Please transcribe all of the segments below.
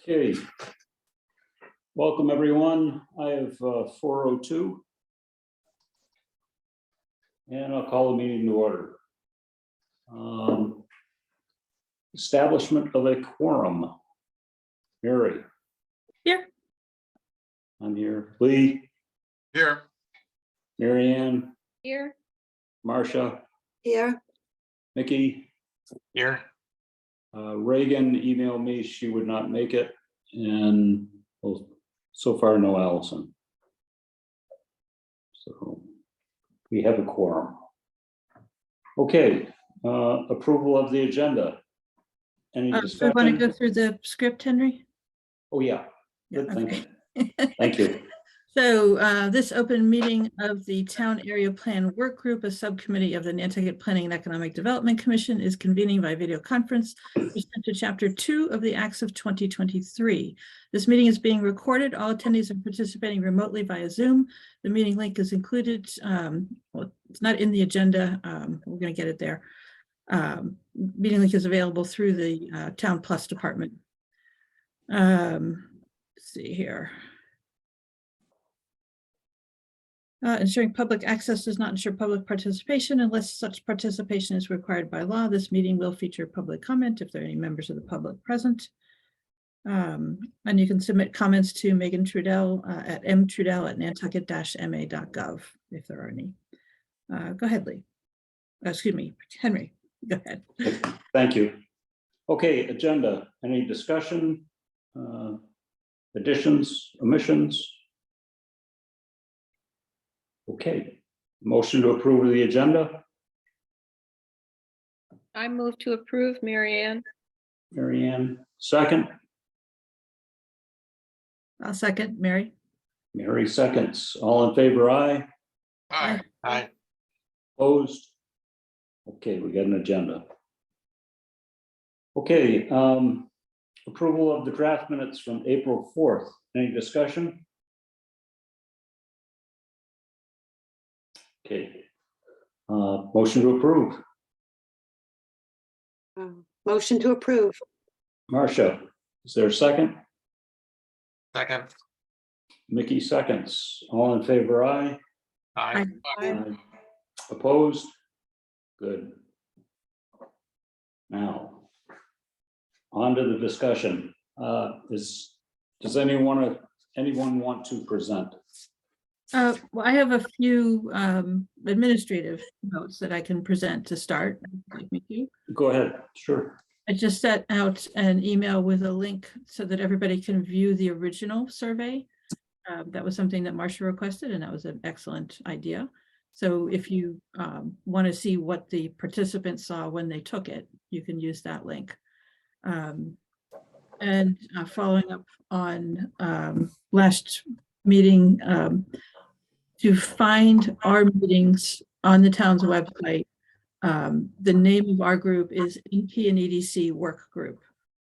Okay. Welcome, everyone. I have 4:02. And I'll call the meeting to order. Establishment of a quorum. Mary. Here. I'm here. Lee. Here. Mary Ann. Here. Marcia. Here. Mickey. Here. Reagan emailed me she would not make it, and well, so far no Allison. So we have a quorum. Okay, approval of the agenda. Any So discussion? we want to go through the script, Henry? Oh, yeah. Yeah, Good, thank okay. you. Thank you. So this open meeting of the Town Area Plan Work Group, a subcommittee of the Nantucket Planning and Economic Development Commission, is convening by video conference pursuant to Chapter 2 of the Acts of 2023. This meeting is being recorded. All attendees are participating remotely via Zoom. The meeting link is included. Well, it's not in the agenda. We're going to get it there. Meeting link is available through the Town Plus department. Let's see here. Ensuring public access does not ensure public participation unless such participation is required by law. This meeting will feature public comment if there are any members of the public present. And you can submit comments to Megan Trudell at mtrudell@nantucket-ma.gov if there are any. Go ahead, Lee. Excuse me, Henry, go ahead. Thank you. Okay, agenda. Any discussion? Additions, omissions? Okay, motion to approve the agenda. I move to approve, Mary Ann. Mary Ann, second. I'll second, Mary. Mary seconds. All in favor, aye. Aye. Aye. Opposed? Okay, we got an agenda. Okay, approval of the draft minutes from April 4th. Any discussion? Okay, motion to approve. Motion to approve. Marcia, is there a second? Second. Mickey seconds. All in favor, aye. Aye. Aye. Opposed? Good. Now, on to the discussion. Does anyone want to present? Well, I have a few administrative notes that I can present to start. Like me to. Go ahead, sure. I just sent out an email with a link so that everybody can view the original survey. That was something that Marcia requested, and that was an excellent idea. So if you want to see what the participants saw when they took it, you can use that link. And following up on last meeting, to find our meetings on the town's website, the name of our group is EP and EDC Work Group.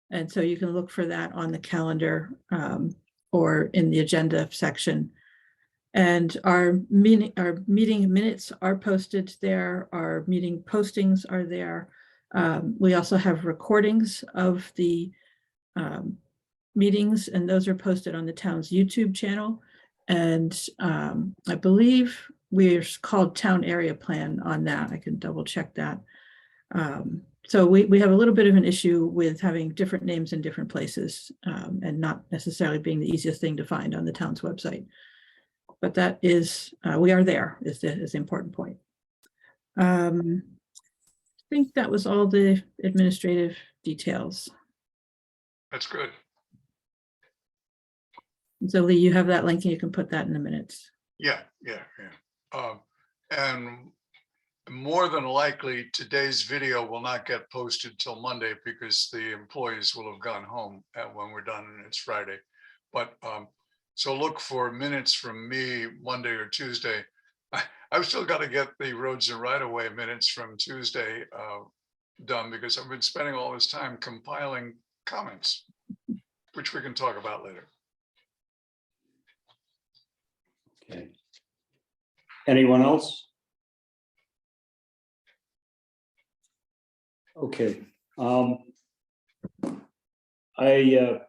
And so you can look for that on the calendar or in the agenda section. And our meeting minutes are posted there. Our meeting postings are there. We also have recordings of the meetings, and those are posted on the town's YouTube channel. And I believe we're called Town Area Plan on that. I can double check that. So we have a little bit of an issue with having different names in different places and not necessarily being the easiest thing to find on the town's website. But that is, we are there is the important point. I think that was all the administrative details. That's good. So Lee, you have that link and you can put that in the minutes. Yeah. And more than likely, today's video will not get posted till Monday because the employees will have gone home when we're done and it's Friday. But so look for minutes from me Monday or Tuesday. I've still got to get the roads and right-of-way minutes from Tuesday done because I've been spending all this time compiling comments, which we can talk about later. Okay. Anyone else? Okay. I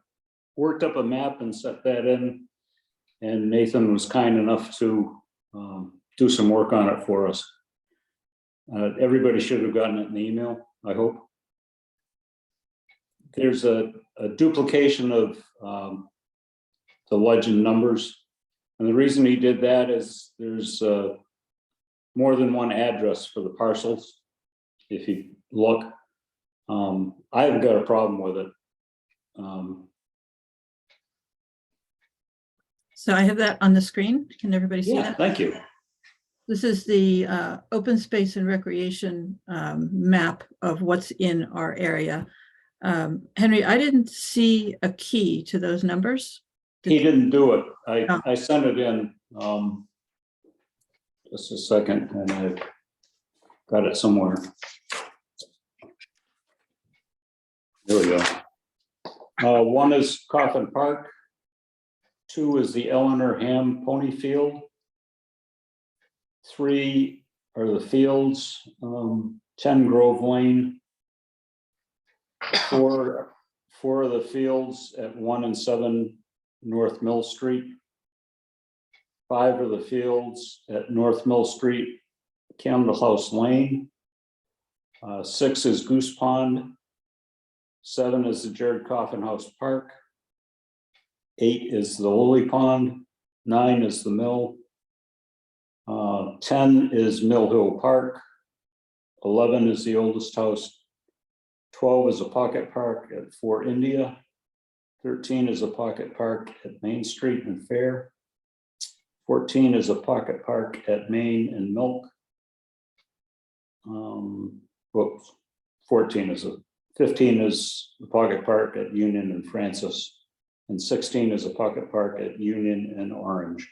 worked up a map and set that in. And Nathan was kind enough to do some work on it for us. Everybody should have gotten it in the email, I hope. There's a duplication of the legend numbers. And the reason he did that is there's more than one address for the parcels. If you look, I haven't got a problem with it. So I have that on the screen. Can everybody see Yeah, that? thank you. This is the open space and recreation map of what's in our area. Henry, I didn't see a key to those numbers. He didn't do it. Oh. I sent it in just a second, and I got it somewhere. There we go. One is Coffin Park. 2 is the Eleanor Ham Pony Field. 3 are the fields, 10 Grove Lane. 4 of the fields at 1 and 7 North Mill Street. 5 of the fields at North Mill Street, Candle House Lane. 6 is Goose Pond. 7 is the Jared Coffin House Park. 8 is the Lily Pond. 9 is the mill. 10 is Mill Hill Park. 11 is the oldest house. 12 is a pocket park at Fort India. 13 is a pocket park at Main Street and Fair. 14 is a pocket park at Main and Milk. Whoops, 15 is the pocket park at Union and Francis. And 16 is a pocket park at Union and Orange.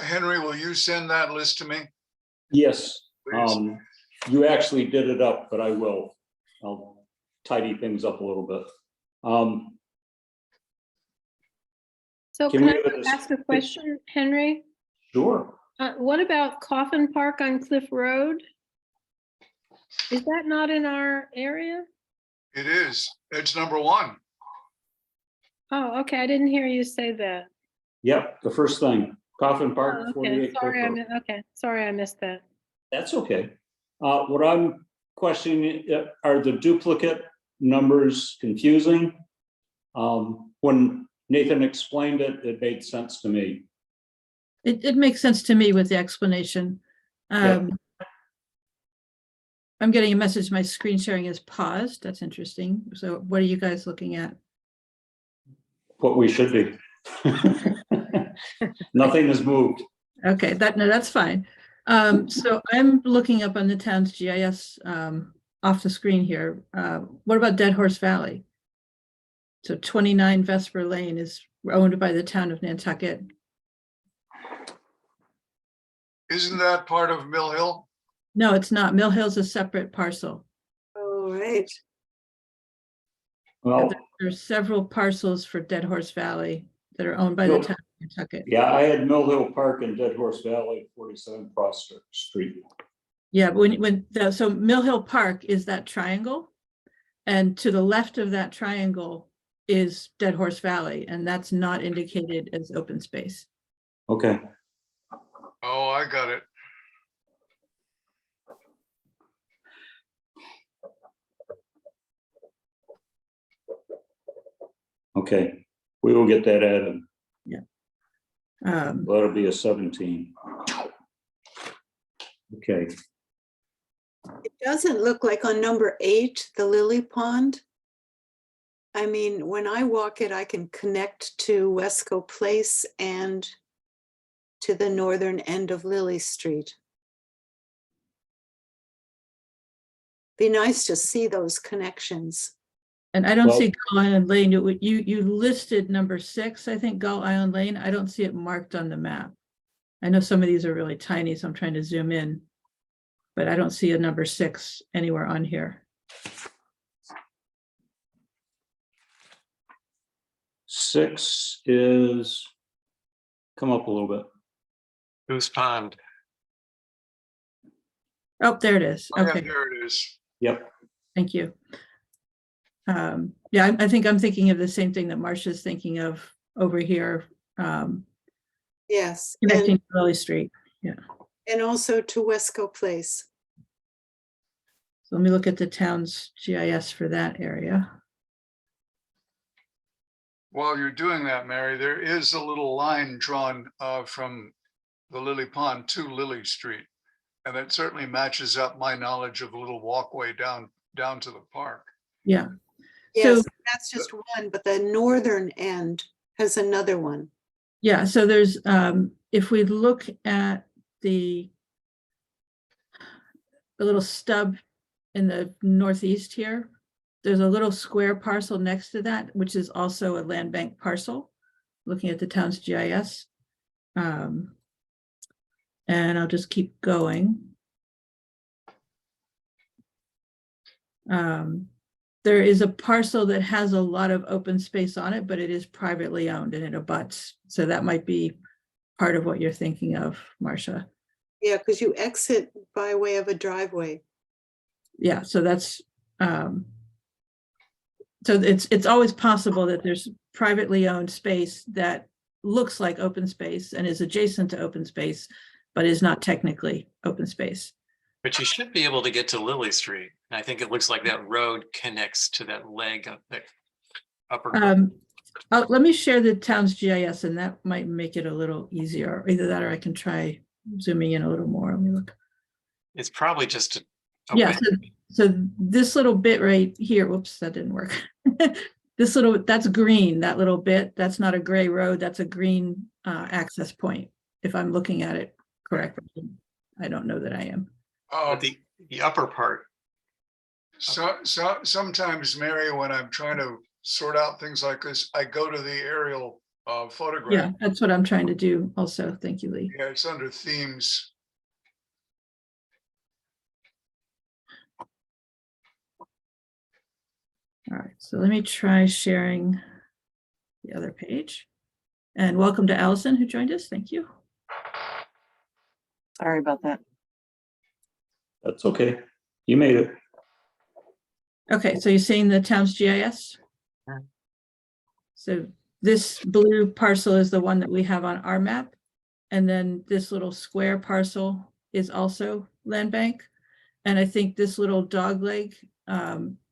Henry, will you send that list to me? Yes, Please. you actually did it up, but I will. I'll tidy things up a little bit. So Can can we I have a dis- ask a question, Henry? Sure. What about Coffin Park on Cliff Road? Is that not in our area? It is. It's number 1. Oh, okay, I didn't hear you say that. Yep, the first thing, Coffin Oh, Park, okay, 48 Cliff sorry, Road. okay, sorry, I missed that. That's okay. What I'm questioning, are the duplicate numbers confusing? When Nathan explained it, it made sense to me. It makes sense to me with the explanation. Yeah. I'm getting a message, my screen sharing is paused. That's interesting. So what are you guys looking at? What we should be. Nothing has moved. Okay, that's fine. So I'm looking up on the town's GIS off the screen here. What about Dead Horse Valley? So 29 Vesper Lane is owned by the town of Nantucket. Isn't that part of Mill Hill? No, it's not. Mill Hill's a separate parcel. All right. Well, There's several parcels for Dead Horse Valley that are owned by the Nope. town of Nantucket. yeah, I had Mill Hill Park and Dead Horse Valley, 47 Prospect Street. Yeah, but so Mill Hill Park is that triangle, and to the left of that triangle is Dead Horse Valley, and that's not indicated as open space. Okay. Oh, I got it. Okay, we will get that added. Um, That'll be a 17. Okay, It doesn't look like on number 8, the Lily Pond. I mean, when I walk it, I can connect to Wesco Place and to the northern end of Lily Street. Be nice to see those connections. And I don't Well- see Gull Island Lane. You listed number 6, I think, Gull Island Lane. I don't see it marked on the map. I know some of these are really tiny, so I'm trying to zoom in, but I don't see a number 6 anywhere on here. 6 is, come up a little bit. Goose Pond. Oh, there it is. Oh, yeah, Okay, there it is. Yep, thank you. Yeah, I think I'm thinking of the same thing that Marcia's thinking of over here, Yes, connecting to Lily Street. and also to Wesco Place. So let me look at the town's GIS for that area. While you're doing that, Mary, there is a little line drawn from the Lily Pond to Lily Street. And that certainly matches up my knowledge of a little walkway down to the park. Yeah. Yes, So, that's just one, but the northern end has another one. yeah, so there's, if we look at the little stub in the northeast here, there's a little square parcel next to that, which is also a land bank parcel, looking at the town's GIS. And I'll just keep going. There is a parcel that has a lot of open space on it, but it is privately owned and it abuts. So that might be part of what you're thinking of, Marcia. Yeah, because you exit by way of a driveway. Yeah, so that's, so it's always possible that there's privately owned space that looks like open space and is adjacent to open space, but is not technically open space. But you should be able to get to Lily Street. And I think it looks like that road connects to that leg of the upper. Let me share the town's GIS and that might make it a little easier. Either that or I can try zooming in a little more. Let me look. It's probably just a. Yeah, so this little bit right here, whoops, that didn't work. That's green, that little bit, that's not a gray road, that's a green access point, if I'm looking at it correctly. I don't know that I am. But the upper part. So sometimes, Mary, when I'm trying to sort out things like this, I go to the aerial photograph. Yeah, that's what I'm trying to do also. Thank you, Lee. Yeah, it's under themes. All right, so let me try sharing the other page. And welcome to Allison who joined us. Thank you. Sorry about that. That's okay. You made it. Okay, so you're seeing the town's GIS? Yeah. So this blue parcel is the one that we have on our map. And then this little square parcel is also land bank. And I think this little dog leg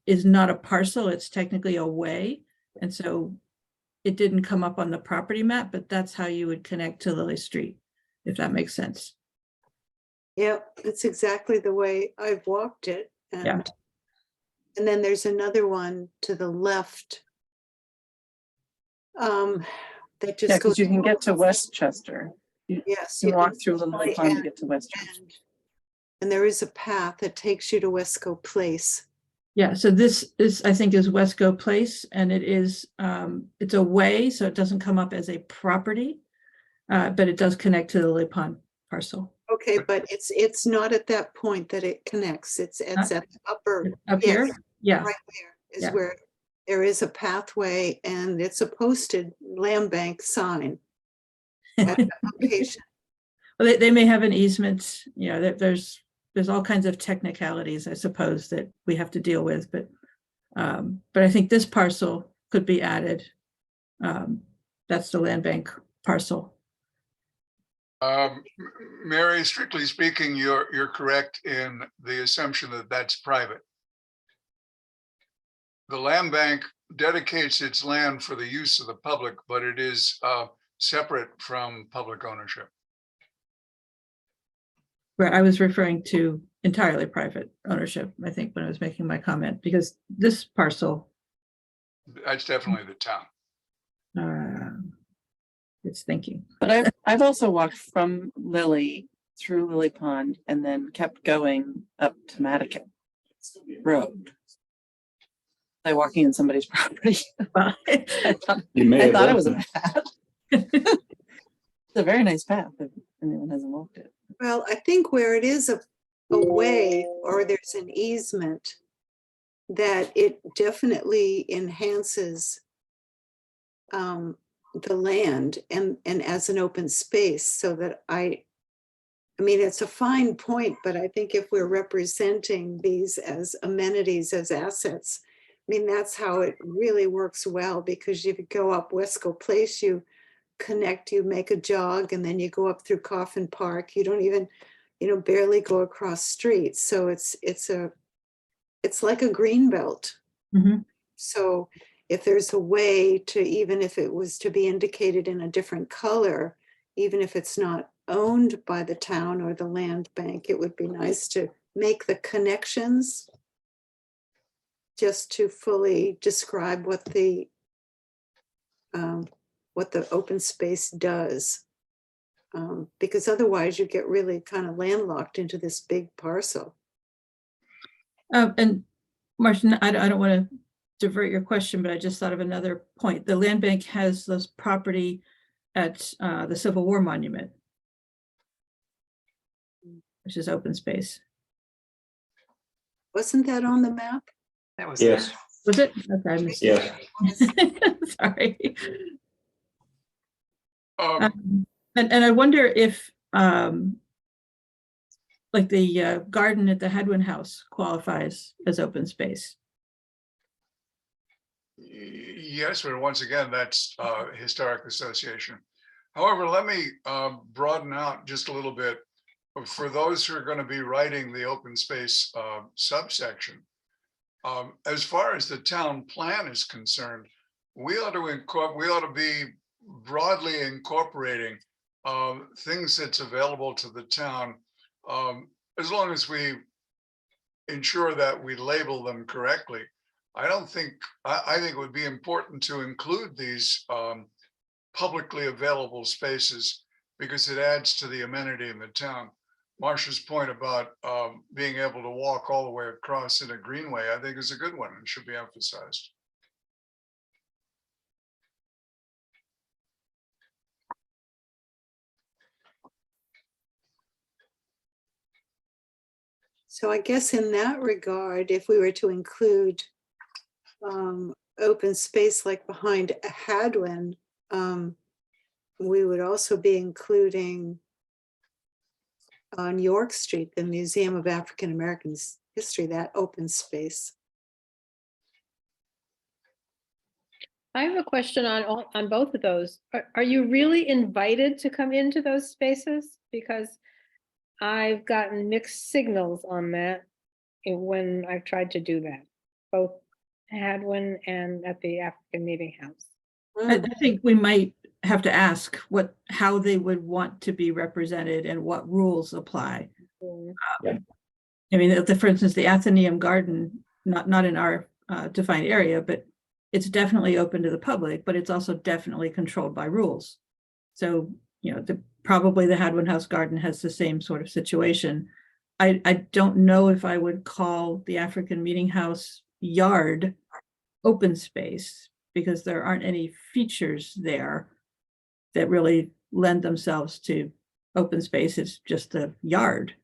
is not a parcel, it's technically a way. And so it didn't come up on the property map, but that's how you would connect to Lily Street, if that makes sense. Yep, it's exactly the way I've walked it. Yeah. And then there's another one to the left. That Yeah, just goes. because you can get to Westchester. Yes. You you walk can through the Lily right Pond to end. get to Westchester. And there is a path that takes you to Wesco Place. Yeah, so this is, I think, is Wesco Place, and it is, it's a way, so it doesn't come up as a property, but it does connect to the Lily Pond parcel. Okay, but it's not at that point that it connects. It's at the upper. Up yes, here? Yeah, Right there is Yeah. where there is a pathway and it's a posted land bank sign. At the location. well, they may have an easement, you know, there's all kinds of technicalities, I suppose, that we have to deal with, but I think this parcel could be added. That's the land bank parcel. Mary, strictly speaking, you're correct in the assumption that that's private. The land bank dedicates its land for the use of the public, but it is separate from public ownership. Where I was referring to entirely private ownership, I think, when I was making my comment, because this parcel, That's definitely the town. it's thinking. But I've also walked from Lily through Lily Pond and then kept going up to Madigan Road. Like walking in somebody's property. Well, I thought It it was a path. It's a very nice path if anyone hasn't walked it. Well, I think where it is a way or there's an easement, that it definitely enhances the land and as an open space, so that I mean, it's a fine point, but I think if we're representing these as amenities, as assets, mean, that's how it really works well, because if you go up Wesco Place, you connect, you make a jog, and then you go up through Coffin Park. You don't even, barely go across streets. So it's like a green belt. Mhm. So if there's a way to, even if it was to be indicated in a different color, even if it's not owned by the town or the land bank, it would be nice to make the connections just to fully describe what the open space does. Because otherwise you get really kind of landlocked into this big parcel. And Martin, I don't want to divert your question, but I just thought of another point. The land bank has this property at the Civil War Monument, which is open space. Wasn't that on the map? That was. Yes, Was it? Okay, I missed it. yes. Sorry. Um, And I wonder if like the garden at the Hadwin House qualifies as open space. Yes, but once again, that's Historic Association. However, let me broaden out just a little bit. For those who are going to be writing the open space subsection, as far as the town plan is concerned, we ought to be broadly incorporating things that's available to the town, as long as we ensure that we label them correctly. I think it would be important to include these publicly available spaces, because it adds to the amenity in the town. Marcia's point about being able to walk all the way across in a greenway, I think is a good one and should be emphasized. So I guess in that regard, if we were to include open space like behind Hadwin, we would also be including on York Street, the Museum of African Americans History, that open space. I have a question on both of those. Are you really invited to come into those spaces? Because I've gotten mixed signals on that when I've tried to do that, both Hadwin and at the African Meeting House. I think we might have to ask how they would want to be represented and what rules apply. Mm. I mean, for instance, the Athenaeum Garden, not in our defined area, but it's definitely open to the public, but it's also definitely controlled by rules. So, probably the Hadwin House Garden has the same sort of situation. I don't know if I would call the African Meeting House yard open space, because there aren't any features there that really lend themselves to open space. It's just the yard.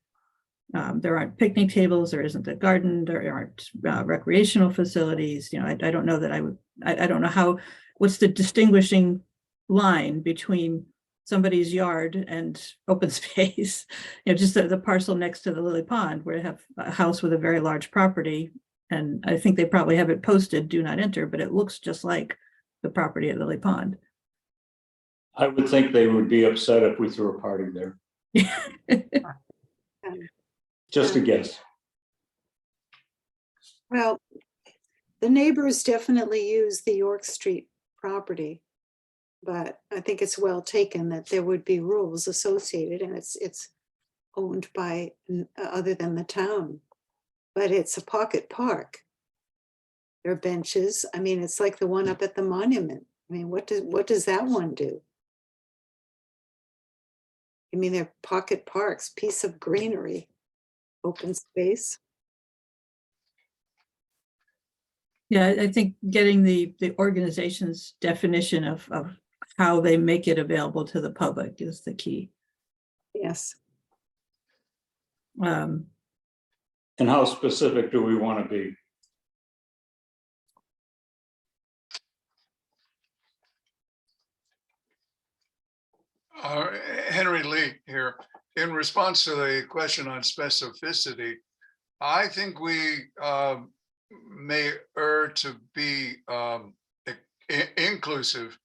There aren't picnic tables, there isn't a garden, there aren't recreational facilities. I don't know that I don't know what's the distinguishing line between somebody's yard and open space. Just the parcel next to the Lily Pond, where they have a house with a very large property. And I think they probably have it posted, do not enter, but it looks just like the property at Lily Pond. I would think they would be upset if we threw a party there. Just a guess. Well, the neighbors definitely use the York Street property, but I think it's well taken that there would be rules associated, and it's owned by other than the town, but it's a pocket park. There are benches. I mean, it's like the one up at the monument. I mean, what does that one do? I mean, they're pocket parks, piece of greenery, open space. Yeah, I think getting the organization's definition of how they make it available to the public is the key. Yes. And how specific do we want to be? Henry Lee here. In response to the question on specificity, I think we may err to be inclusive.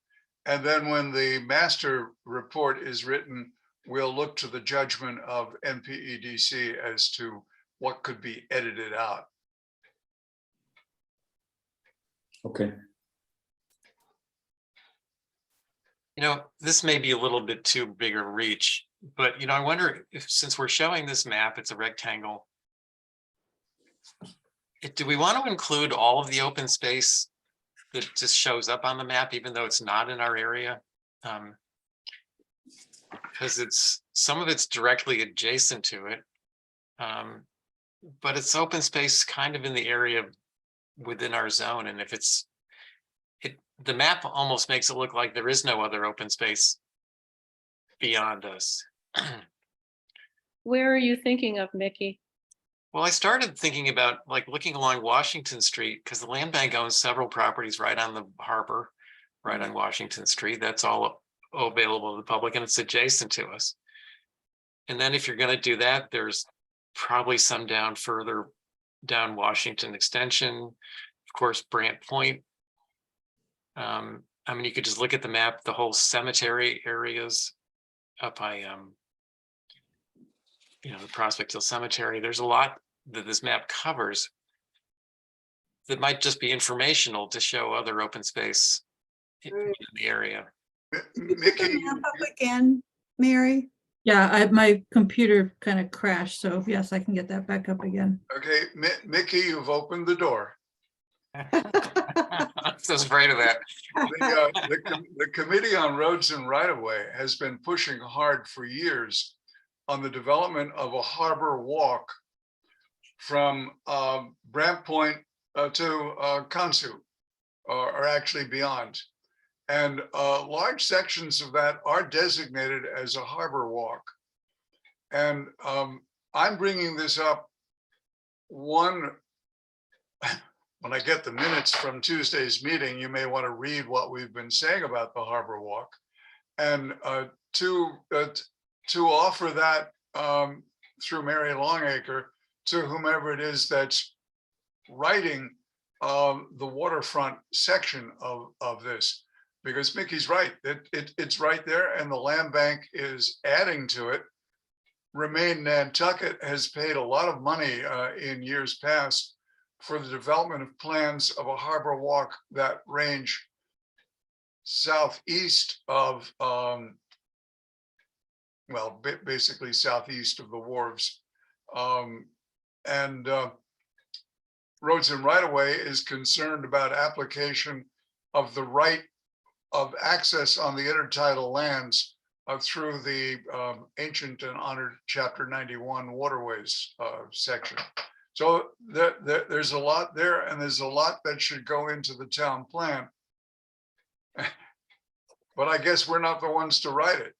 And then when the master report is written, we'll look to the judgment of NPEDC as to what could be edited out. Okay. You know, this may be a little bit too big a reach, but I wonder if, since we're showing this map, it's a rectangle. Do we want to include all of the open space that just shows up on the map, even though it's not in our area? Because some of it's directly adjacent to it. But it's open space kind of in the area within our zone. And if the map almost makes it look like there is no other open space beyond us. Where are you thinking of, Mickey? Well, I started thinking about like looking along Washington Street, because the land bank owns several properties right on the harbor, right on Washington Street. That's all available to the public and it's adjacent to us. And then if you're going to do that, there's probably some down further down Washington Extension, of course, Brant Point. I mean, you could just look at the map, the whole cemetery areas up by, the Prospect Hill Cemetery. There's a lot that this map covers that might just be informational to show other open space in the area. Mickey, Map up again, Mary? Yeah, my computer kind of crashed, so yes, I can get that back up again. okay, Mickey, you've opened the door. I was afraid of that. The Committee on Roads and Right-of-Way has been pushing hard for years on the development of a harbor walk from Brant Point to Kansu, or actually beyond. And large sections of that are designated as a harbor walk. And I'm bringing this up when I get the minutes from Tuesday's meeting, you may want to read what we've been saying about the harbor walk, and to offer that through Mary Longacre to whomever it is that's writing the waterfront section of this, because Mickey's right, it's right there, and the land bank is adding to it. Remain Nantucket has paid a lot of money in years past for the development of plans of a harbor walk that range southeast of, basically southeast of the wharves. Roads and Right-of-Way is concerned about application of the right of access on the intertidal lands through the ancient and honored Chapter 91 waterways section. So there's a lot there, and there's a lot that should go into the town plan. But I guess we're not the ones to write it.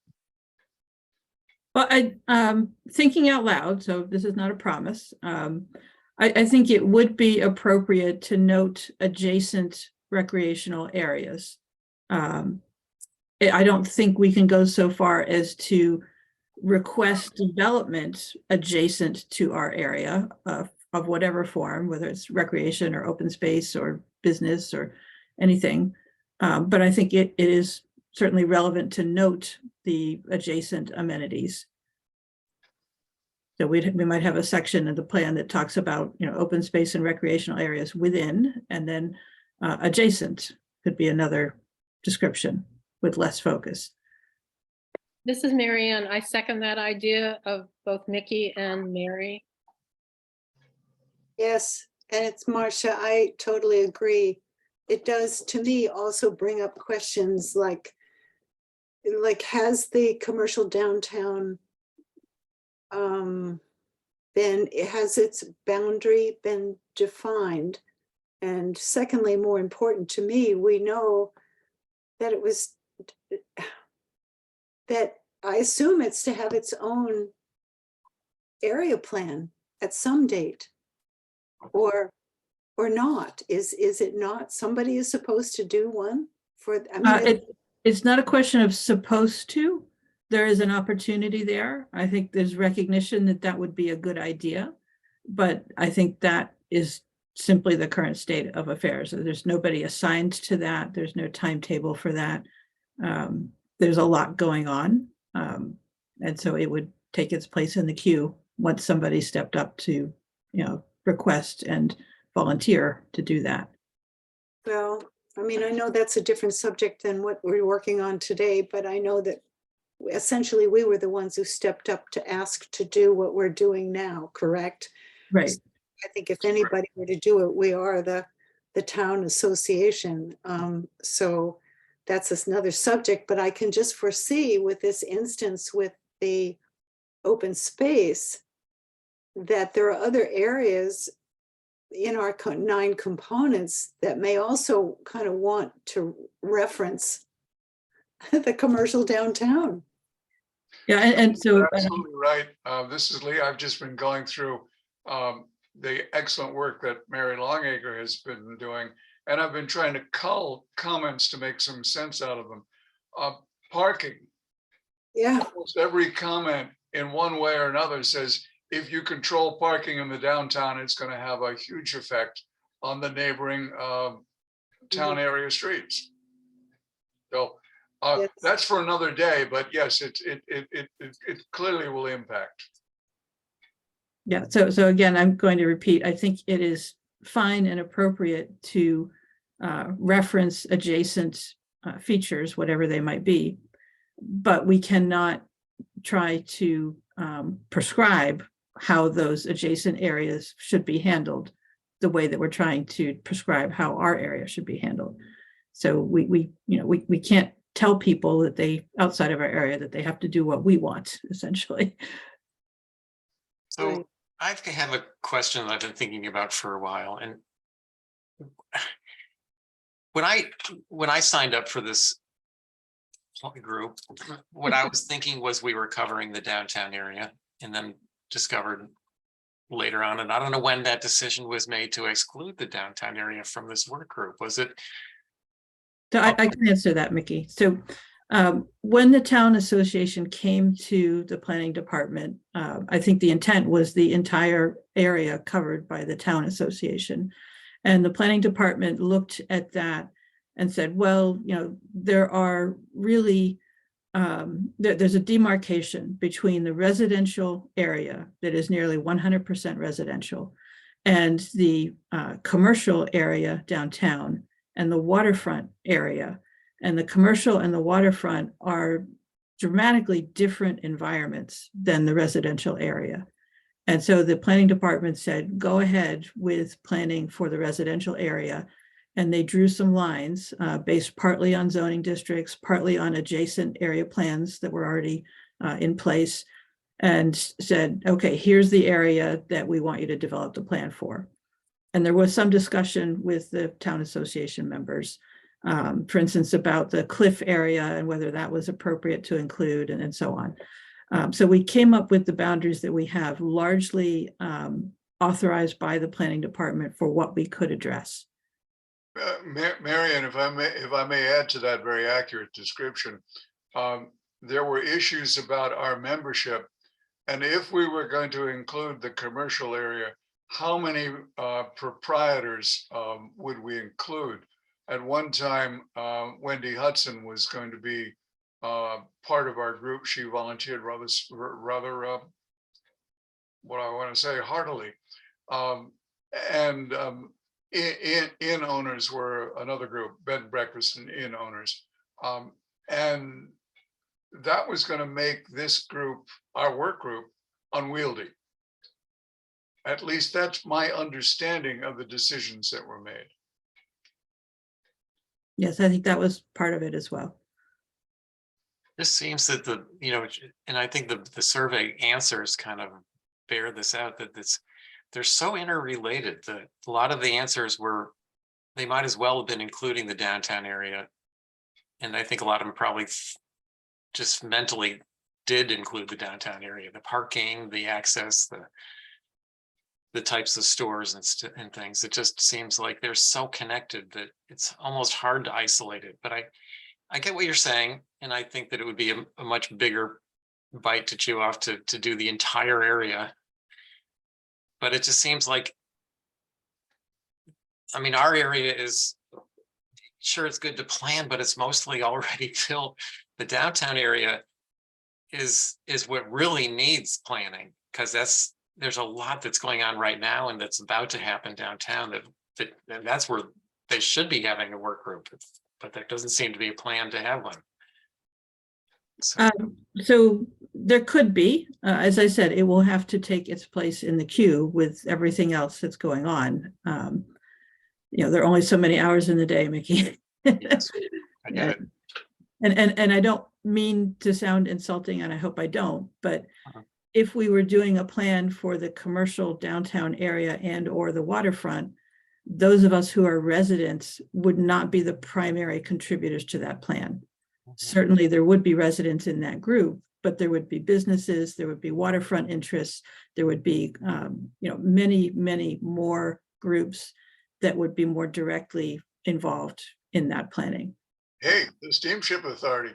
Well, thinking out loud, so this is not a promise. I think it would be appropriate to note adjacent recreational areas. I don't think we can go so far as to request development adjacent to our area of whatever form, whether it's recreation or open space or business or anything. But I think it is certainly relevant to note the adjacent amenities. So we might have a section of the plan that talks about, open space and recreational areas within, and then adjacent could be another description with less focus. This is Mary Ann. I second that idea of both Mickey and Mary. Yes, and it's Marcia, I totally agree. It does, to me, also bring up questions like has the commercial downtown has its boundary been defined? And secondly, more important to me, we know that that I assume it's to have its own area plan at some date, or not. Is it not? Somebody is supposed to do one for, It's not a question of supposed to. There is an opportunity there. I think there's recognition that would be a good idea, but I think that is simply the current state of affairs. There's nobody assigned to that. There's no timetable for that. There's a lot going on. And so it would take its place in the queue once somebody stepped up to, request and volunteer to do that. Well, I mean, I know that's a different subject than what we're working on today, but I know that essentially we were the ones who stepped up to ask to do what we're doing now, correct? Right. I think if anybody were to do it, we are the town association. So that's another subject, but I can just foresee with this instance with the open space that there are other areas in our 9 components that may also kind of want to reference the commercial downtown. Yeah, and so You're absolutely right. This is Lee. I've just been going through the excellent work that Mary Longacre has been doing, and I've been trying to cull comments to make some sense out of them. Parking. Yeah, Almost every comment in one way or another says, if you control parking in the downtown, it's going to have a huge effect on the neighboring town area streets. So Yes. that's for another day, but yes, it clearly will impact. yeah, so again, I'm going to repeat, I think it is fine and appropriate to reference adjacent features, whatever they might be, but we cannot try to prescribe how those adjacent areas should be handled the way that we're trying to prescribe how our area should be handled. So we can't tell people that they outside of our area that they have to do what we want, essentially. So Right. I have a question that I've been thinking about for a while. And when I signed up for this group, what I was thinking was we were covering the downtown area, and then discovered later on, and I don't know when that decision was made to exclude the downtown area from this work group. Was it? So I can answer that, Mickey. So when the town association came to the planning department, I think the intent was the entire area covered by the town association. And the planning department looked at that and said, well, there are really, there's a demarcation between the residential area that is nearly 100% residential and the commercial area downtown and the waterfront area. And the commercial and the waterfront are dramatically different environments than the residential area. And so the planning department said, go ahead with planning for the residential area. And they drew some lines based partly on zoning districts, partly on adjacent area plans that were already in place, and said, okay, here's the area that we want you to develop the plan for. And there was some discussion with the town association members, for instance, about the cliff area and whether that was appropriate to include and so on. So we came up with the boundaries that we have, largely authorized by the planning department for what we could address. Marion, if I may add to that very accurate description, there were issues about our membership, and if we were going to include the commercial area, how many proprietors would we include? At one time, Wendy Hudson was going to be part of our group. She volunteered rather what I want to say, heartily. Inn owners were another group, bed and breakfast and inn owners. And that was going to make this group, our work group, unwieldy. At least that's my understanding of the decisions that were made. Yes, I think that was part of it as well. This seems that and I think the survey answers kind of bear this out, that they're so interrelated that a lot of the answers they might as well have been including the downtown area. And I think a lot of them probably just mentally did include the downtown area, the parking, the access, the types of stores and things. It just seems like they're so connected that it's almost hard to isolate it. But I get what you're saying. And I think that it would be a much bigger bite to chew off to do the entire area. But it just seems like I mean, our area is, sure, it's good to plan, but it's mostly already filled. The downtown area is what really needs planning, because there's a lot that's going on right now and that's about to happen downtown and that's where they should be having a work group, but there doesn't seem to be a plan to have one. So there could be, as I said, it will have to take its place in the queue with everything else that's going on. There are only so many hours in the day, Mickey. Yes, I get it. And I don't mean to sound insulting, and I hope I don't, but Uh-huh. if we were doing a plan for the commercial downtown area and or the waterfront, those of us who are residents would not be the primary contributors to that plan. Certainly there would be residents in that group, but there would be businesses, there would be waterfront interests, there would be many more groups that would be more directly involved in that planning. Hey, the Steamship Authority.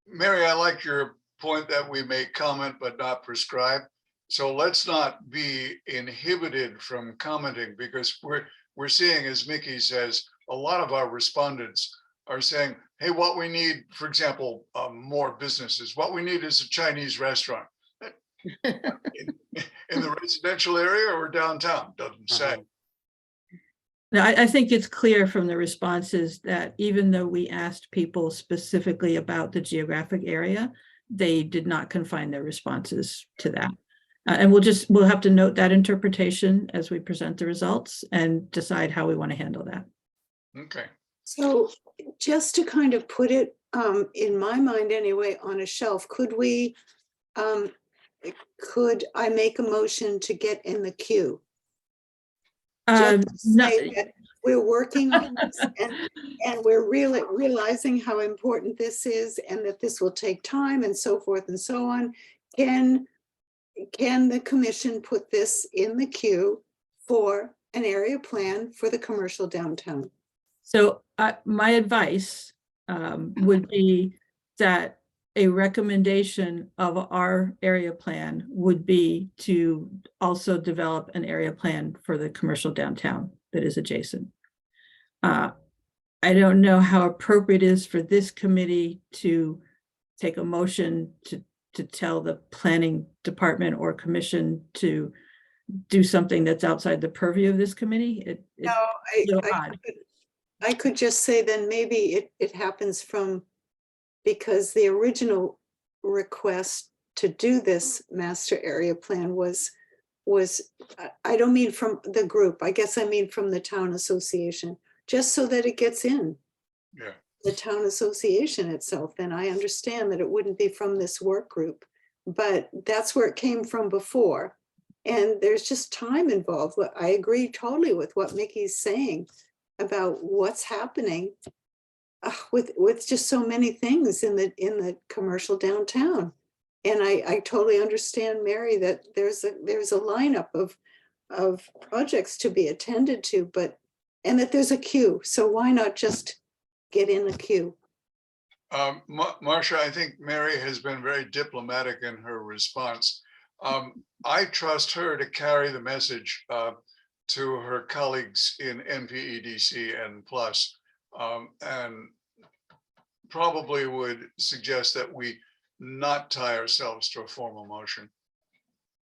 Mary, I like your point that we make comment but not prescribe. So let's not be inhibited from commenting, because we're seeing, as Mickey says, a lot of our respondents are saying, hey, what we need, for example, more businesses. What we need is a Chinese restaurant. in the residential area or downtown, doesn't say. Now, I think it's clear from the responses that even though we asked people specifically about the geographic area, they did not confine their responses to that. And we'll have to note that interpretation as we present the results and decide how we want to handle that. Okay. So just to kind of put it, in my mind anyway, on a shelf, could I make a motion to get in the queue? Just to say that we're working on this and we're really realizing how important this is and that this will take time and so forth and so on. Can the commission put this in the queue for an area plan for the commercial downtown? So my advice would be that a recommendation of our area plan would be to also develop an area plan for the commercial downtown that is adjacent. I don't know how appropriate it is for this committee to take a motion to tell the planning department or commission to do something that's outside the purview of this committee. I could just say then maybe it happens because the original request to do this master area plan was, I don't mean from the group, I guess I mean from the town association, just so that it gets in. Yeah. The town association itself. And I understand that it wouldn't be from this work group, but that's where it came from before. And there's just time involved. I agree totally with what Mickey's saying about what's happening with just so many things in the commercial downtown. And I totally understand, Mary, that there's a lineup of projects to be attended to, and that there's a queue. So why not just get in the queue? Marcia, I think Mary has been very diplomatic in her response. I trust her to carry the message to her colleagues in NPEDC and Plus, and probably would suggest that we not tie ourselves to a formal motion.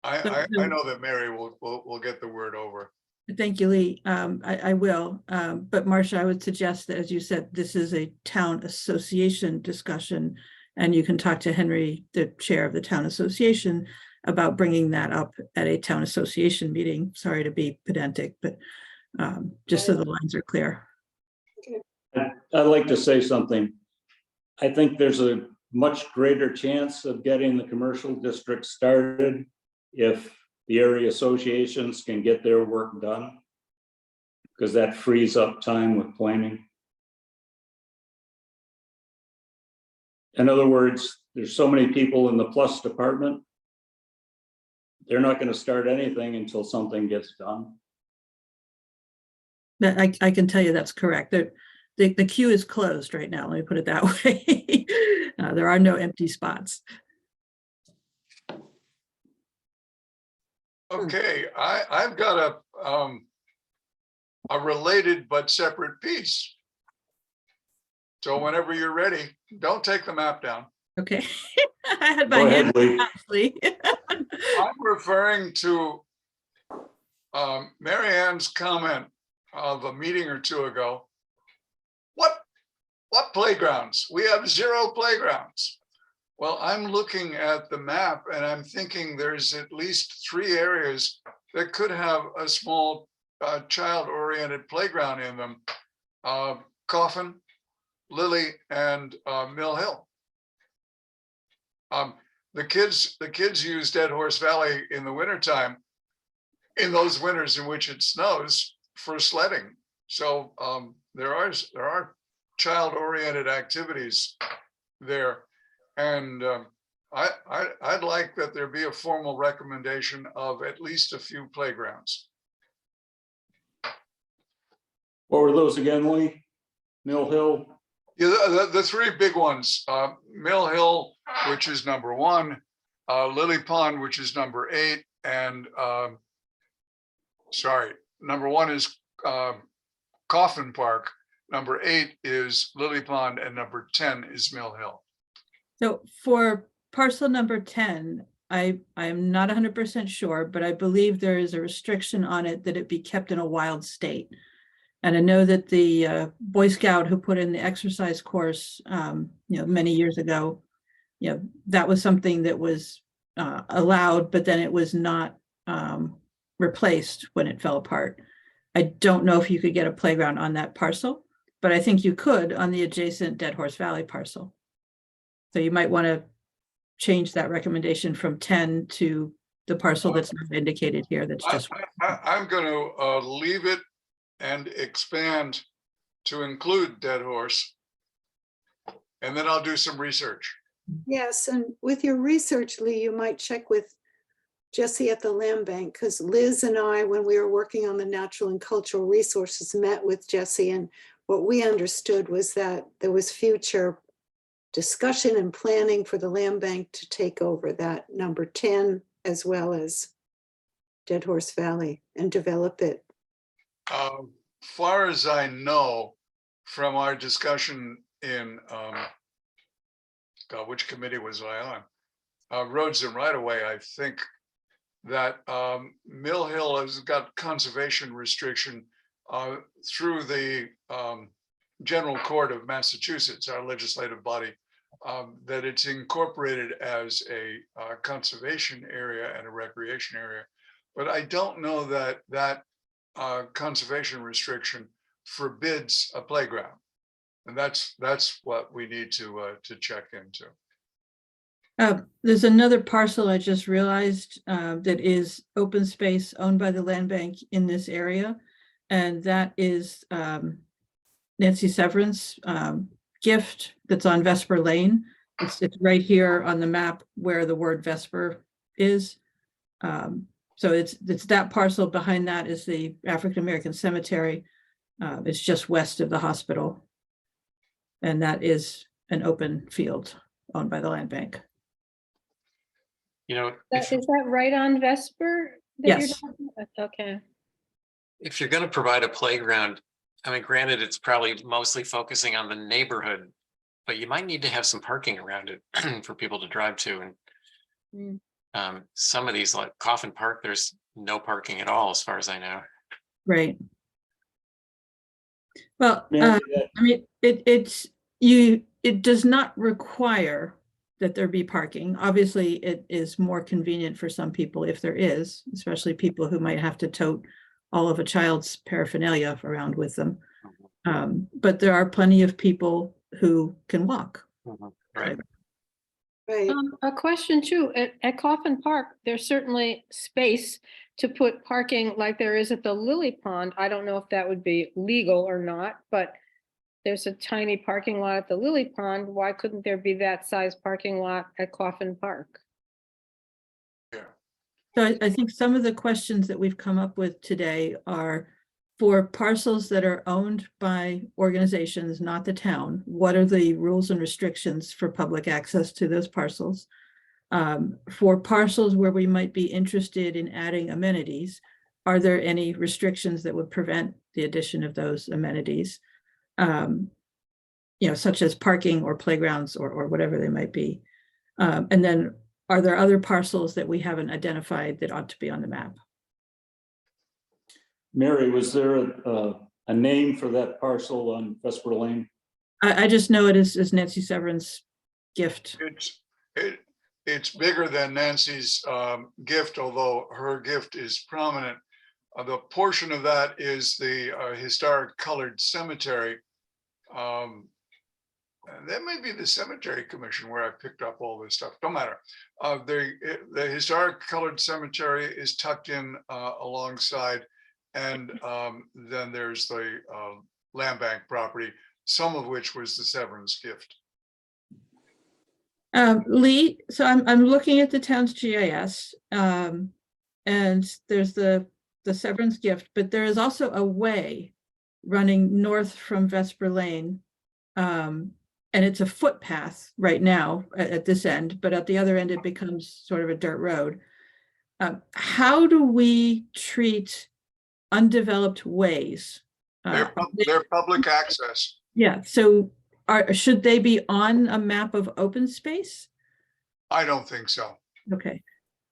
I know that Mary will get the word over. Thank you, Lee. I will, but Marcia, I would suggest that, as you said, this is a town association discussion, and you can talk to Henry, the chair of the town association, about bringing that up at a town association meeting. Sorry to be pedantic, but just so the lines are clear. I'd like to say something. I think there's a much greater chance of getting the commercial district started if the area associations can get their work done, because that frees up time with planning. In other words, there's so many people in the Plus department, they're not going to start anything until something gets done. I can tell you that's correct. The queue is closed right now. Let me put it that way. There are no empty spots. Okay, I've got a related but separate piece. So whenever you're ready, don't take the map down. Okay. I had my Go hand ahead, Lee. up, actually. I'm referring to Mary Ann's comment of a meeting or two ago. What playgrounds? We have 0 playgrounds. Well, I'm looking at the map and I'm thinking there's at least 3 areas that could have a small child-oriented playground in them. Coffin, Lily, and Mill Hill. The kids use Dead Horse Valley in the wintertime, in those winters in which it snows, for sledding. So there are child-oriented activities there. And I'd like that there be a formal recommendation of at least a few playgrounds. What were those again, Lee? Mill Hill? Yeah, the 3 big ones, Mill Hill, which is number 1, Lily Pond, which is number 8, and number 1 is Coffin Park, number 8 is Lily Pond, and number 10 is Mill Hill. So for parcel number 10, I'm not 100% sure, but I believe there is a restriction on it that it be kept in a wild state. And I know that the Boy Scout who put in the exercise course, many years ago, that was something that was allowed, but then it was not replaced when it fell apart. I don't know if you could get a playground on that parcel, but I think you could on the adjacent Dead Horse Valley parcel. So you might want to change that recommendation from 10 to the parcel that's not indicated here. That's just. I'm going to leave it and expand to include Dead Horse. And then I'll do some research. Yes, and with your research, Lee, you might check with Jesse at the Land Bank, because Liz and I, when we were working on the natural and cultural resources, met with Jesse, and what we understood was that there was future discussion and planning for the Land Bank to take over that number 10 as well as Dead Horse Valley and develop it. Far as I know from our discussion in which committee was I on? Roads and Right of Way, I think that Mill Hill has got conservation restriction through the General Court of Massachusetts, our legislative body, that it's incorporated as a conservation area and a recreation area. But I don't know that that conservation restriction forbids a playground. And that's what we need to check into. There's another parcel I just realized that is open space owned by the land bank in this area. And that is Nancy Severin's gift that's on Vesper Lane. It's right here on the map where the word Vesper is. So it's that parcel. Behind that is the African American Cemetery. It's just west of the hospital. And that is an open field owned by the land bank. You know, Is that right on Vesper? that you're Yes. talking about? Okay. if you're going to provide a playground, I mean, granted, it's probably mostly focusing on the neighborhood, but you might need to have some parking around it for people to drive to. And some of these, like Coffin Park, there's no parking at all, as far as I know. Right. Well, Nancy, I mean, it does not require that there be parking. Obviously, it is more convenient for some people if there is, especially people who might have to tote all of a child's paraphernalia around with them. But there are plenty of people who can walk. Right. Right. A question too, at Coffin Park, there's certainly space to put parking like there is at the Lily Pond. I don't know if that would be legal or not, but there's a tiny parking lot at the Lily Pond. Why couldn't there be that size parking lot at Coffin Park? So I think some of the questions that we've come up with today are for parcels that are owned by organizations, not the town. What are the rules and restrictions for public access to those parcels? For parcels where we might be interested in adding amenities, are there any restrictions that would prevent the addition of those amenities? Such as parking or playgrounds or whatever they might be. And then are there other parcels that we haven't identified that ought to be on the map? Mary, was there a name for that parcel on Vesper Lane? I just know it is Nancy Severin's gift. It's bigger than Nancy's gift, although her gift is prominent. The portion of that is the historic colored cemetery. That may be the cemetery commission where I picked up all this stuff. Don't matter. The historic colored cemetery is tucked in alongside, and then there's the land bank property, some of which was the Severin's gift. Lee, so I'm looking at the town's GIS, and there's the Severin's gift, but there is also a way running north from Vesper Lane. And it's a footpath right now at this end, but at the other end, it becomes sort of a dirt road. How do we treat undeveloped ways? They're public access. Yeah, so should they be on a map of open space? I don't think so. Okay.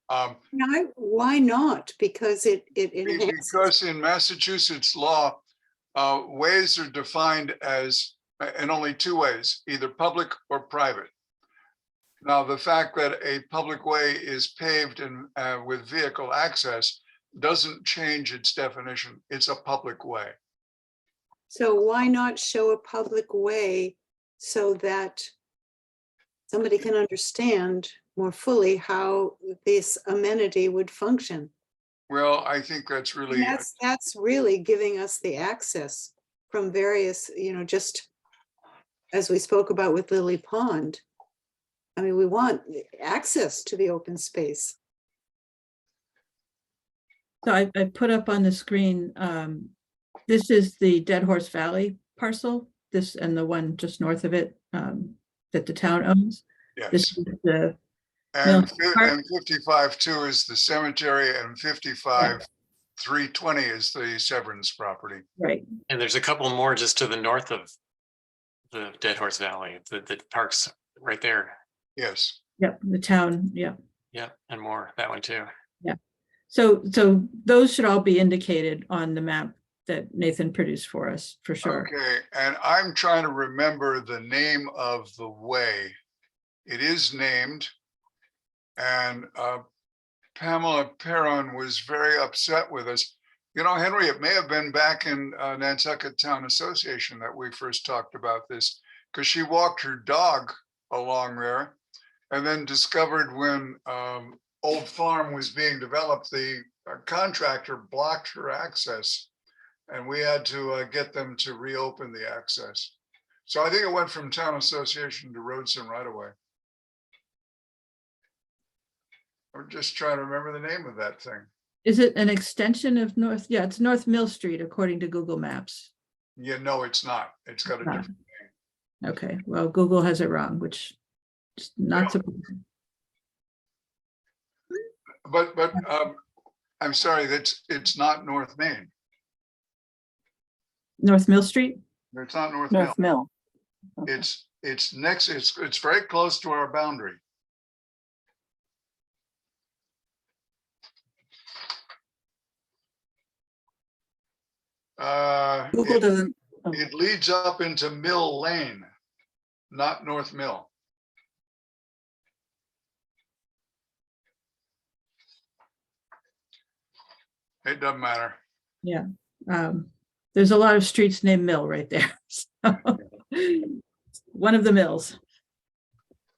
Why not? Because it enhances. Because in Massachusetts law, ways are defined as in only two ways, either public or private. Now, the fact that a public way is paved and with vehicle access doesn't change its definition. It's a public way. So why not show a public way so that somebody can understand more fully how this amenity would function? Well, I think that's really That's really giving us the access from various, just as we spoke about with Lily Pond. I mean, we want access to the open space. So I put up on the screen, this is the Dead Horse Valley parcel, this and the one just north of it that the town owns. yes. This is the And Park. 55-2 is the cemetery, and 55-320 is the Severin's property. right. And there's a couple more just to the north of the Dead Horse Valley, the parks right there. Yes. Yep, the town, yeah. Yeah, and more, that one too. So those should all be indicated on the map that Nathan produced for us, for sure. Okay, and I'm trying to remember the name of the way. It is named, and Pamela Perron was very upset with us. Henry, it may have been back in Nantucket Town Association that we first talked about this, because she walked her dog along there and then discovered when Old Farm was being developed, the contractor blocked her access, and we had to get them to reopen the access. So I think it went from Town Association to Roads and Right of Way. I'm just trying to remember the name of that thing. Is it an extension of North? Yeah, it's North Mill Street according to Google Maps. Yeah, no, it's not. It's got a Ah. different name. Okay, well, Google has it wrong, which is not Yeah. surprising. But I'm sorry, it's not North Main. North Mill Street? It's not North Mill. North Mill. Okay. It's next, it's very close to our boundary. Google doesn't, It leads up into Mill Lane, not North Mill. It doesn't matter. Yeah. There's a lot of streets named Mill right there. So, one of the mills.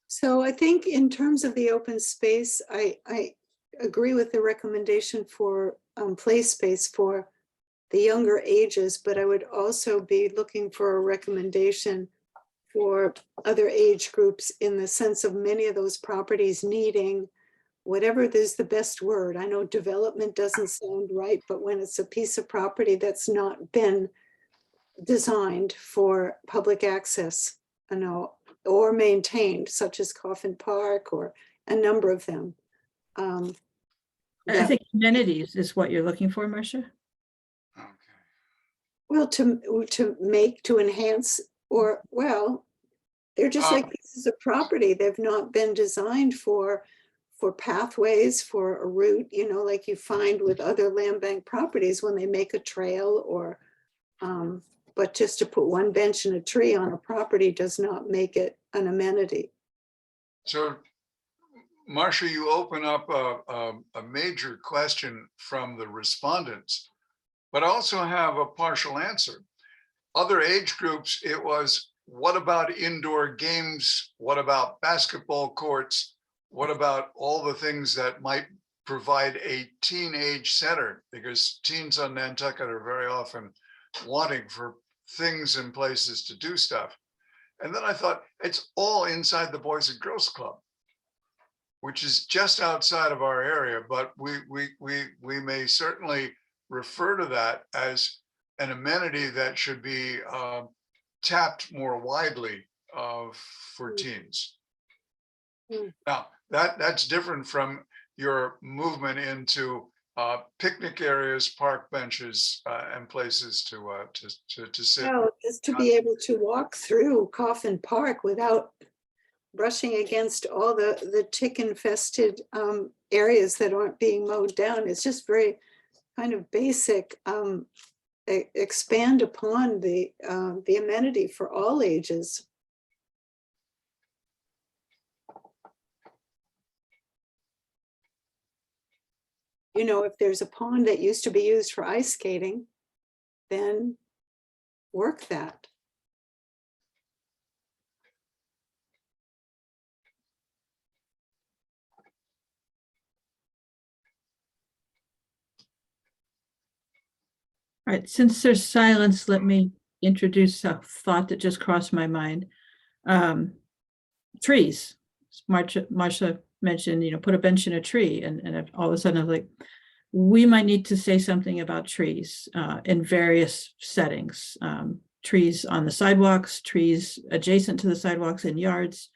So I think in terms of the open space, I agree with the recommendation for play space for the younger ages, but I would also be looking for a recommendation for other age groups in the sense of many of those properties needing whatever is the best word. I know development doesn't sound right, but when it's a piece of property that's not been designed for public access, or maintained, such as Coffin Park or a number of them. I think amenities is what you're looking for, Marcia. Okay. Well, to enhance, or, well, they're just like pieces of property. They've not been designed for pathways, for a route, you know, like you find with other land bank properties when they make a trail or, but just to put one bench and a tree on a property does not make it an amenity. So, Marcia, you open up a major question from the respondents, but also have a partial answer. Other age groups, it was, what about indoor games? What about basketball courts? What about all the things that might provide a teenage center? Because teens on Nantucket are very often wanting for things and places to do stuff. And then I thought, it's all inside the Boys and Girls Club, which is just outside of our area, but we may certainly refer to that as an amenity that should be tapped more widely for teens. Now, that's different from your movement into picnic areas, park benches, and places to sit. Well, just to be able to walk through Coffin Park without brushing against all the tick infested areas that aren't being mowed down. It's just very kind of basic, expand upon the amenity for all ages. You know, if there's a pond that used to be used for ice skating, then work that. All right, since there's silence, let me introduce a thought that just crossed my mind. Trees. Marcia mentioned, you know, put a bench in a tree, and all of a sudden I was like, we might need to say something about trees in various settings. Trees on the sidewalks, trees adjacent to the sidewalks in yards,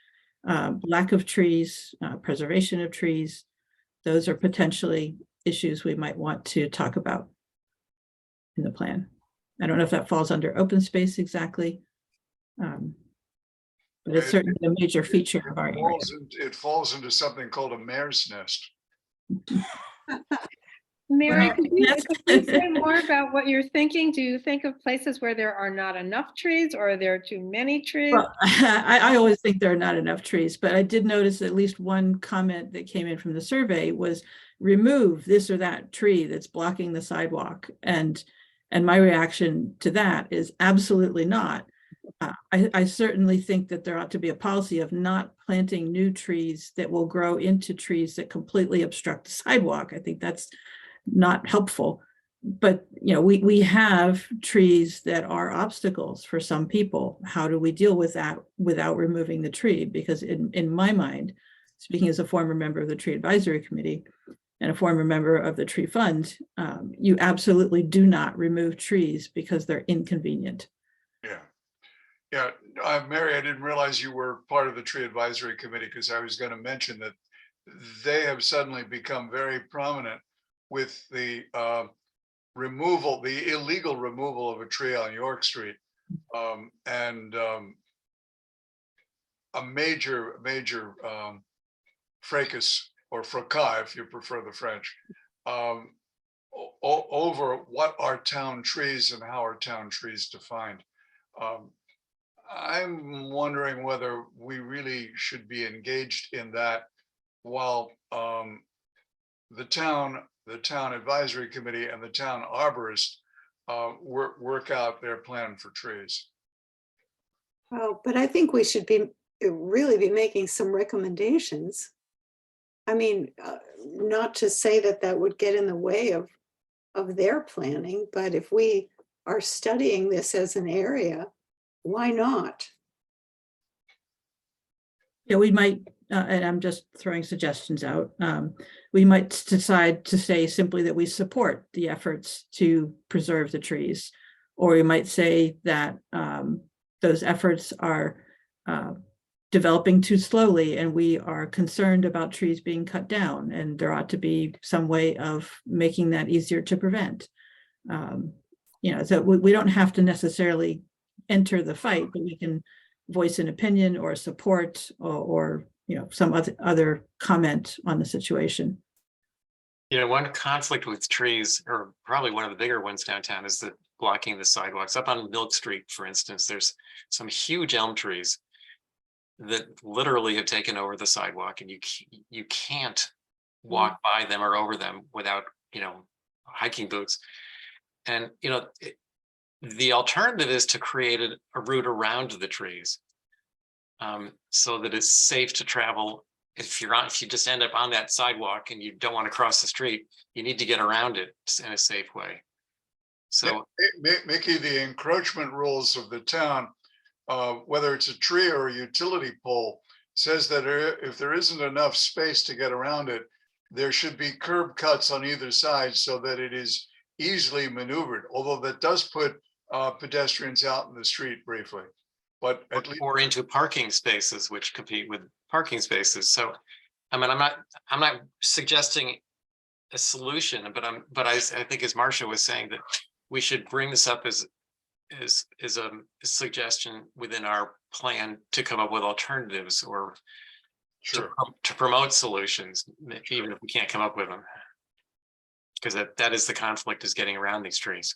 lack of trees, preservation of trees. Those are potentially issues we might want to talk about in the plan. I don't know if that falls under open space exactly. But it's certainly a major feature of our area. It falls into something called a mare's nest. Mary, Well, could you say more about what you're thinking? Do you think of places where there are not enough trees, or are there too many trees? Well, I always think there are not enough trees, but I did notice at least one comment that came in from the survey was remove this or that tree that's blocking the sidewalk. And my reaction to that is absolutely not. I certainly think that there ought to be a policy of not planting new trees that will grow into trees that completely obstruct the sidewalk. I think that's not helpful. But, you know, we have trees that are obstacles for some people. How do we deal with that without removing the tree? Because in my mind, speaking as a former member of the Tree Advisory Committee and a former member of the Tree Fund, you absolutely do not remove trees because they're inconvenient. Yeah. Yeah, Mary, I didn't realize you were part of the Tree Advisory Committee, because I was going to mention that they have suddenly become very prominent with the illegal removal of a tree on York Street, and a major fracas, or fracas if you prefer the French, over what are town trees and how are town trees defined. I'm wondering whether we really should be engaged in that while the town advisory committee and the town arborist work out their plan for trees. Well, but I think we should really be making some recommendations. I mean, not to say that would get in the way of their planning, but if we are studying this as an area, why not? Yeah, we might, and I'm just throwing suggestions out. We might decide to say simply that we support the efforts to preserve the trees, or we might say that those efforts are developing too slowly and we are concerned about trees being cut down, and there ought to be some way of making that easier to prevent. So we don't have to necessarily enter the fight, but we can voice an opinion or support or some other comment on the situation. One conflict with trees, or probably one of the bigger ones downtown, is the blocking the sidewalks. Up on Milk Street, for instance, there's some huge elm trees that literally have taken over the sidewalk, and you can't walk by them or over them without hiking boots. And the alternative is to create a route around the trees, so that it's safe to travel. If you just end up on that sidewalk and you don't want to cross the street, you need to get around it in a safe way. So Mickey, the encroachment rules of the town, whether it's a tree or a utility pole, says that if there isn't enough space to get around it, there should be curb cuts on either side so that it is easily maneuvered, although that does put pedestrians out in the street briefly. But at least, or into parking spaces, which compete with parking spaces. So, I mean, I'm not suggesting a solution, but I think, as Marcia was saying, that we should bring this up as a suggestion within our plan to come up with alternatives, or sure, to promote solutions, even if we can't come up with them, because that is the conflict, is getting around these trees.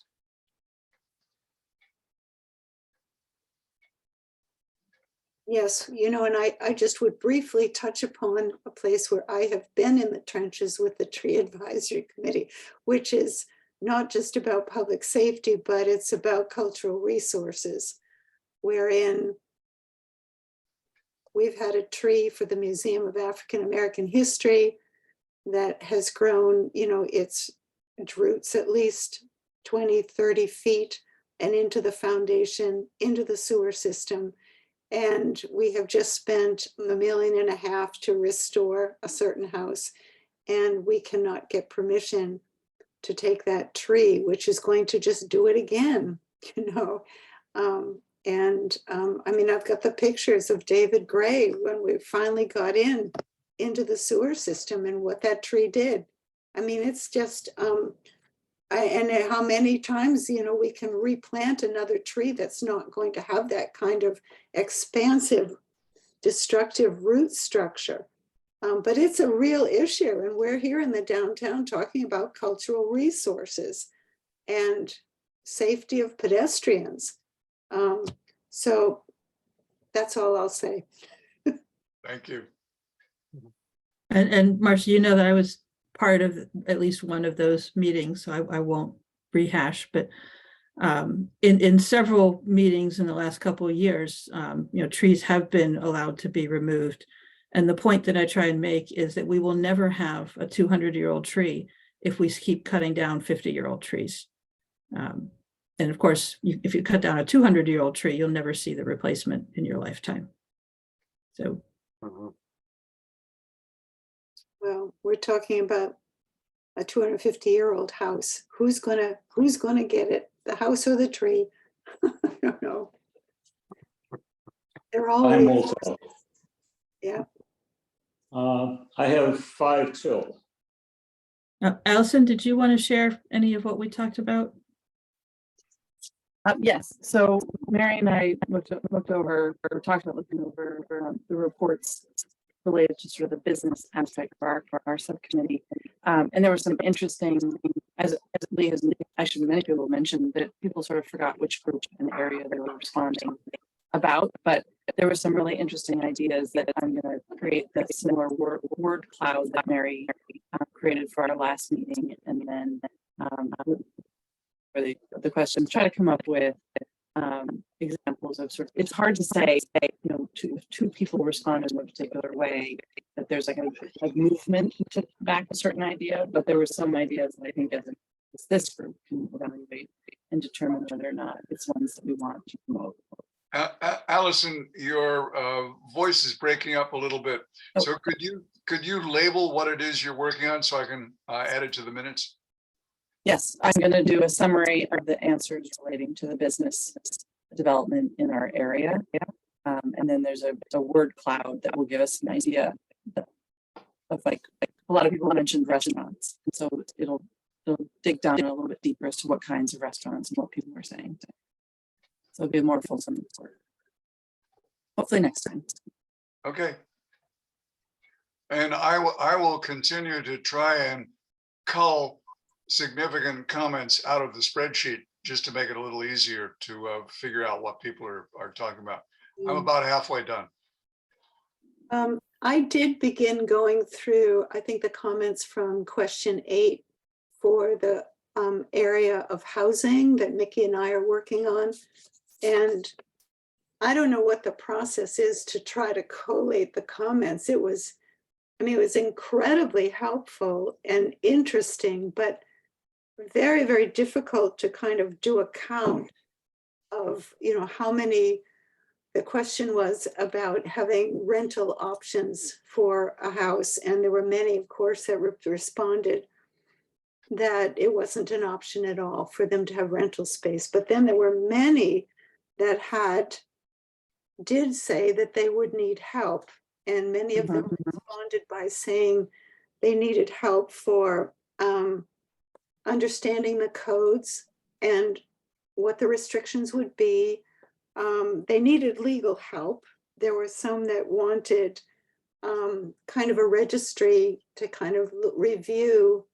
Yes, and I just would briefly touch upon a place where I have been in the trenches with the Tree Advisory Committee, which is not just about public safety, but it's about cultural resources, wherein we've had a tree for the Museum of African American History that has grown, its roots at least 20, 30 feet and into the foundation, into the sewer system. And we have just spent $1.5 million to restore a certain house. And we cannot get permission to take that tree, which is going to just do it again, I mean, I've got the pictures of David Gray when we finally got into the sewer system and what that tree did. I mean, it's just, and how many times, we can replant another tree that's not going to have that kind of expansive, destructive root structure. But it's a real issue. And we're here in the downtown talking about cultural resources and safety of pedestrians. So that's all I'll say. thank you. And Marcia, that I was part of at least one of those meetings, so I won't rehash, but in several meetings in the last couple of years, trees have been allowed to be removed. And the point that I try and make is that we will never have a 200-year-old tree if we keep cutting down 50-year-old trees. And of course, if you cut down a 200-year-old tree, you'll never see the replacement in your lifetime. So. Well, we're talking about a 250-year-old house. Who's gonna get it? The house or the tree? I don't know. They're all. I'm also, Yeah. I have 5 too. Allison, did you want to share any of what we talked about? Yes, so Mary and I looked over, or talked about looking over the reports related to sort of the business aspect for our subcommittee. And there was some interesting, as Lee has, actually many people mentioned, that people sort of forgot which group and area they were responding about, but there were some really interesting ideas that I'm going to create that similar word cloud that Mary created for our last meeting. And then for the questions, try to come up with examples of sort of, it's hard to say, two people respond in a particular way, that there's like a movement to back a certain idea, but there were some ideas that I think as this group can evaluate and determine whether or not it's ones that we want to promote. Allison, your voice is breaking up a little bit. Oh. So could you label what it is you're working on so I can add it to the minutes? Yes, I'm going to do a summary of the answers relating to the business development in our area. And then there's a word cloud that will give us an idea of like a lot of people mentioned restaurants. And so it'll dig down a little bit deeper as to what kinds of restaurants and what people are saying. So it'll be a more fulsome report. Hopefully next time. Okay. And I will continue to try and cull significant comments out of the spreadsheet just to make it a little easier to figure out what people are talking about. I'm about halfway done. I did begin going through, I think, the comments from question 8 for the area of housing that Mickey and I are working on. And I don't know what the process is to try to collate the comments. It was incredibly helpful and interesting, but very, very difficult to kind of do a count of, how many. The question was about having rental options for a house. And there were many, of course, that responded that it wasn't an option at all for them to have rental space. But then there were many that did say that they would need help. And many of them responded by saying they needed help for understanding the codes and what the restrictions would be. They needed legal help. There were some that wanted kind of a registry to kind of review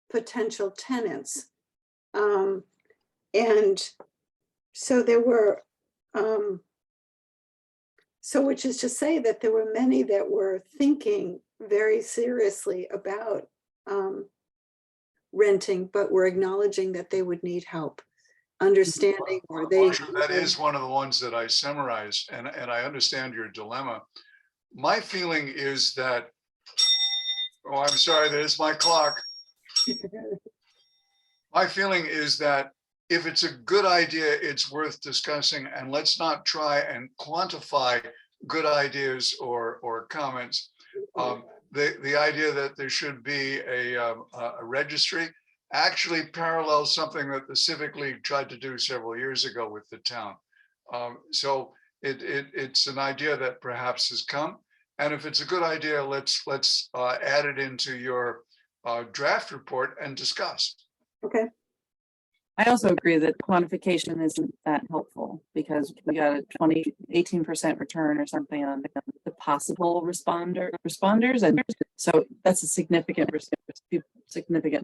potential tenants. And so there were, which is to say that there were many that were thinking very seriously about renting, but were acknowledging that they would need help understanding, or they. That is one of the ones that I summarized, and I understand your dilemma. My feeling is that, oh, I'm sorry, that is my clock. My feeling is that if it's a good idea, it's worth discussing, and let's not try and quantify good ideas or comments. The idea that there should be a registry actually parallels something that the Civic League tried to do several years ago with the town. So it's an idea that perhaps has come. And if it's a good idea, let's add it into your draft report and discuss. Okay. I also agree that quantification isn't that helpful because we got a 18% return or something on the possible responders. And so that's a significant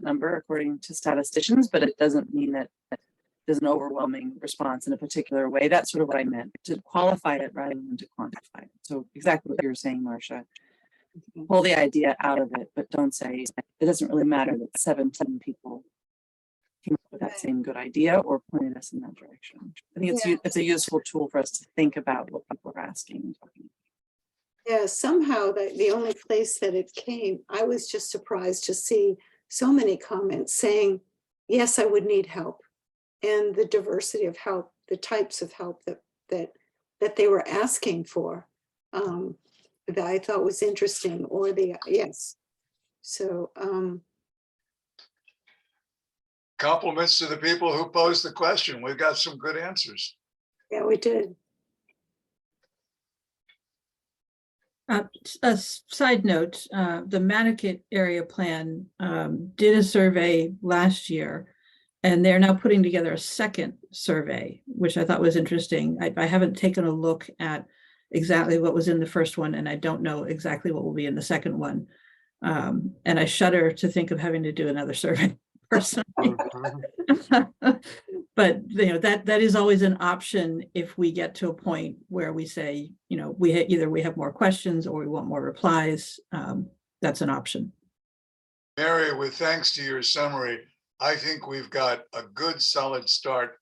number according to statisticians, but it doesn't mean that there's an overwhelming response in a particular way. That's sort of what I meant, to qualify it rather than to quantify it. So exactly what you're saying, Marcia. Pull the idea out of it, but don't say it doesn't really matter that 17 people came up with that same good idea or pointed us in that direction. I think it's a useful tool for us to think about what people are asking and talking about. Yeah, somehow the only place that it came, I was just surprised to see so many comments saying, yes, I would need help. And the diversity of help, the types of help that they were asking for, that I thought was interesting, or yes. So Compliments to the people who posed the question. We've got some good answers. yeah, we did. A side note, the Manicat area plan did a survey last year, and they're now putting together a second survey, which I thought was interesting. I haven't taken a look at exactly what was in the first one, and I don't know exactly what will be in the second one. And I shudder to think of having to do another survey personally. But that is always an option if we get to a point where we say, either we have more questions or we want more replies. That's an option. Mary, with thanks to your summary, I think we've got a good solid start.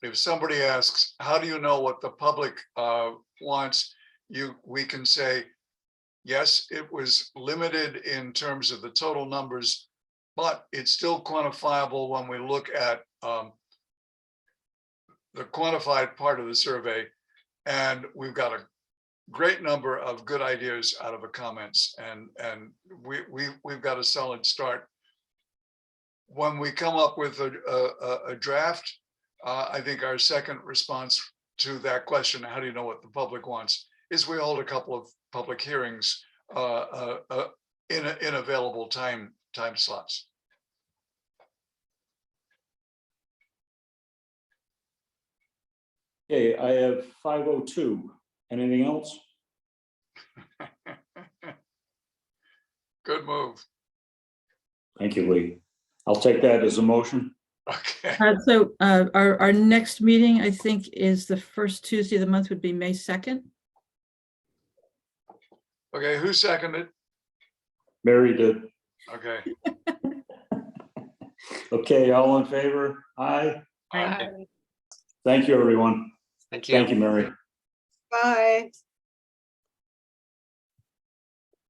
If somebody asks, how do you know what the public wants? We can say, yes, it was limited in terms of the total numbers, but it's still quantifiable when we look at the quantified part of the survey. And we've got a great number of good ideas out of the comments, and we've got a solid start. When we come up with a draft, I think our second response to that question, how do you know what the public wants? Is we hold a couple of public hearings in available time slots. Okay, I have 5:02. Anything else? Good move. Thank you, Lee. I'll take that as a motion. Okay. So our next meeting, I think, is the first Tuesday of the month would be May 2nd. Okay, who seconded? Mary did. Okay. Okay, all in favor? Aye. Aye. Thank you, everyone. Thank you. Thank you, Mary. Bye.